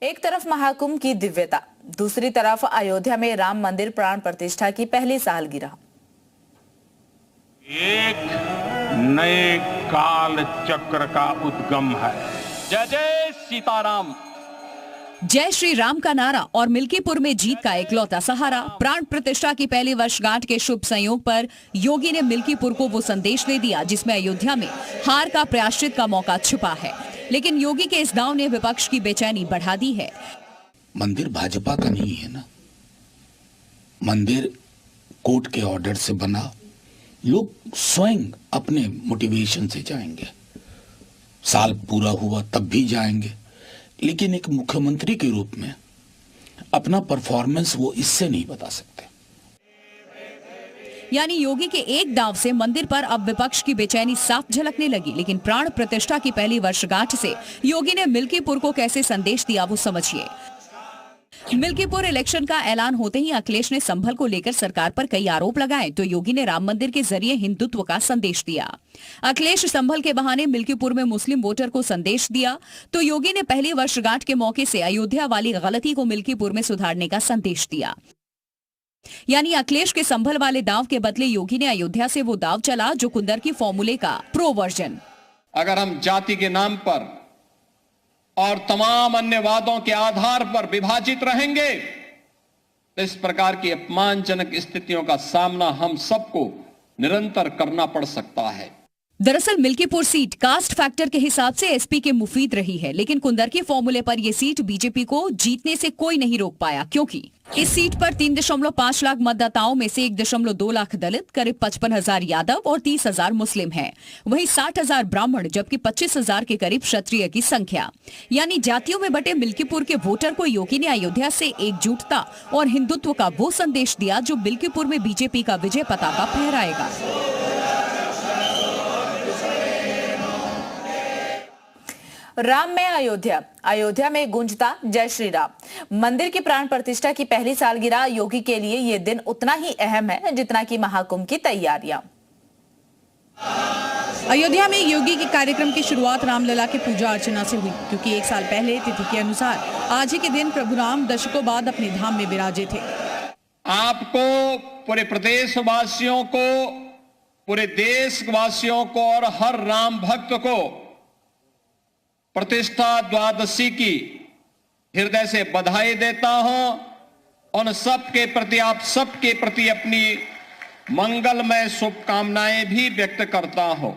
एक तरफ महाकुंभ की दिव्यता, दूसरी तरफ अयोध्या में राम मंदिर प्राण प्रतिष्ठा की पहली सालगिरह। एक नए काल चक्र का उद्गम है। जय जय सीताराम। जय श्री राम का नारा और मिल्कीपुर में जीत का इकलौता सहारा। प्राण प्रतिष्ठा की पहली वर्षगांठ के शुभ संयोग पर योगी ने मिल्कीपुर को वो संदेश दे दिया जिसमें अयोध्या में हार का प्रायश्चित का मौका छुपा है। लेकिन योगी के इस दांव ने विपक्ष की बेचैनी बढ़ा दी है। मंदिर भाजपा का नहीं है ना, मंदिर कोर्ट के ऑर्डर से बना। लोग स्वयं अपने मोटिवेशन से जाएंगे, साल पूरा हुआ तब भी जाएंगे, लेकिन एक मुख्यमंत्री के रूप में अपना परफॉर्मेंस वो इससे नहीं बता सकते। यानी योगी के एक दांव से मंदिर पर अब विपक्ष की बेचैनी साफ झलकने लगी। लेकिन प्राण प्रतिष्ठा की पहली वर्षगांठ से योगी ने मिल्कीपुर को कैसे संदेश दिया वो समझिए। मिल्कीपुर इलेक्शन का ऐलान होते ही अखिलेश ने संभल को लेकर सरकार पर कई आरोप लगाए तो योगी ने राम मंदिर के जरिए हिंदुत्व का संदेश दिया। अखिलेश संभल के बहाने मिल्कीपुर में मुस्लिम वोटर को संदेश दिया तो योगी ने पहली वर्षगांठ के मौके से अयोध्या वाली गलती को मिल्कीपुर में सुधारने का संदेश दिया। यानी अखिलेश के संभल वाले दांव के बदले योगी ने अयोध्या से वो दांव चला जो कुंदर की फॉर्मूले का प्रो वर्जन। अगर हम जाति के नाम पर और तमाम अन्य वादों के आधार पर विभाजित रहेंगे तो इस प्रकार की अपमानजनक स्थितियों का सामना हम सबको निरंतर करना पड़ सकता है। दरअसल मिल्कीपुर सीट कास्ट फैक्टर के हिसाब से एसपी के मुफीद रही है, लेकिन कुंदर के फॉर्मूले पर यह सीट बीजेपी को जीतने से कोई नहीं रोक पाया क्योंकि इस सीट पर 3.5 लाख मतदाताओं में से 1.2 लाख दलित, करीब 55,000 यादव और 30,000 मुस्लिम हैं। वहीं 60,000 ब्राह्मण जबकि 25,000 के करीब क्षत्रिय की संख्या। यानी जातियों में बटे मिल्कीपुर के वोटर को योगी ने अयोध्या से एकजुटता और हिंदुत्व का वो संदेश दिया जो मिल्कीपुर में बीजेपी का विजय पताका फहराएगा। राम में अयोध्या, अयोध्या में गूंजता जय श्री राम। मंदिर की प्राण प्रतिष्ठा की पहली सालगिरह योगी के लिए ये दिन उतना ही अहम है जितना कि महाकुंभ की तैयारियां। अयोध्या में योगी के कार्यक्रम की शुरुआत रामलला के पूजा अर्चना से हुई क्योंकि एक साल पहले तिथि के अनुसार आज ही के दिन प्रभु राम दशकों बाद अपने धाम में विराजे थे। आपको, पूरे प्रदेश वासियों को, पूरे देश वासियों को और हर राम भक्त को प्रतिष्ठा द्वादशी की हृदय से बधाई देता हूं। उन सबके प्रति, आप सबके प्रति अपनी मंगलमय शुभकामनाएं भी व्यक्त करता हूं।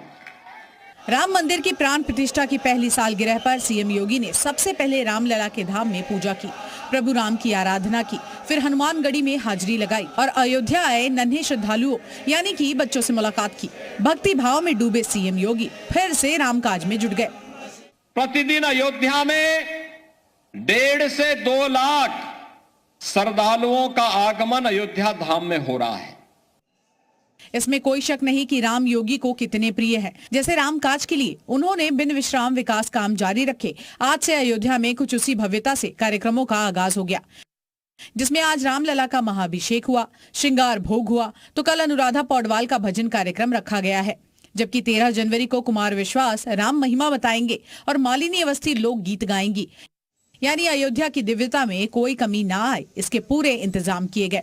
राम मंदिर की प्राण प्रतिष्ठा की पहली सालगिरह पर सीएम योगी ने सबसे पहले रामलला के धाम में पूजा की, प्रभु राम की आराधना की, फिर हनुमानगढ़ी में हाजिरी लगाई और अयोध्या आए नन्हे श्रद्धालुओं यानी कि बच्चों से मुलाकात की। भक्ति भाव में डूबे सीएम योगी फिर से रामकाज में जुट गए। प्रतिदिन अयोध्या में 1.5 से 2 लाख श्रद्धालुओं का आगमन अयोध्या धाम में हो रहा है। इसमें कोई शक नहीं कि राम योगी को कितने प्रिय है। जैसे रामकाज के लिए उन्होंने बिन विश्राम विकास काम जारी रखे। आज से अयोध्या में कुछ उसी भव्यता से कार्यक्रमों का आगाज हो गया, जिसमें आज रामलला का महाअभिषेक हुआ, श्रृंगार भोग हुआ तो कल अनुराधा पौडवाल का भजन कार्यक्रम रखा गया है। जबकि 13 जनवरी को कुमार विश्वास राम महिमा बताएंगे और मालिनी अवस्थी लोक गीत गाएंगी। यानी अयोध्या की दिव्यता में कोई कमी ना आए इसके पूरे इंतजाम किए गए।